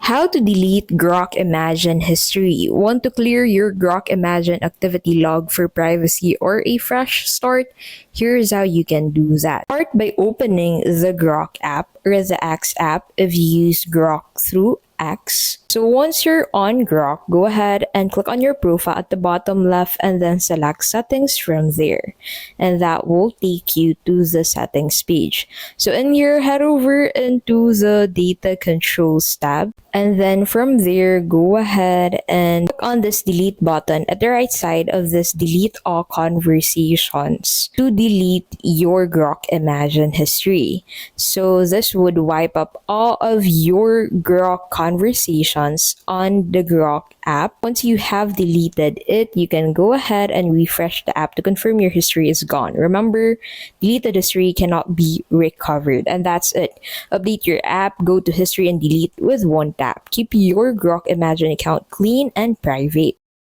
How to delete Grok Imagine history. Want to clear your Grok Imagine activity log for privacy or a fresh start? Here's how you can do that. Start by opening the Grok app or the X app if you use Grok through X. So once you're on Grok, go ahead and click on your profile at the bottom left and then select settings from there. And that will take you to the settings page. So in here, head over into the data controls tab. And then from there, go ahead and click on this delete button at the right side of this delete all conversations to delete your Grok Imagine history. So this would wipe up all of your Grok conversations on the Grok app. Once you have deleted it, you can go ahead and refresh the app to confirm your history is gone. Remember, deleted history cannot be recovered. And that's it. Update your app, go to history and delete with one tap. Keep your Grok Imagine account clean and private.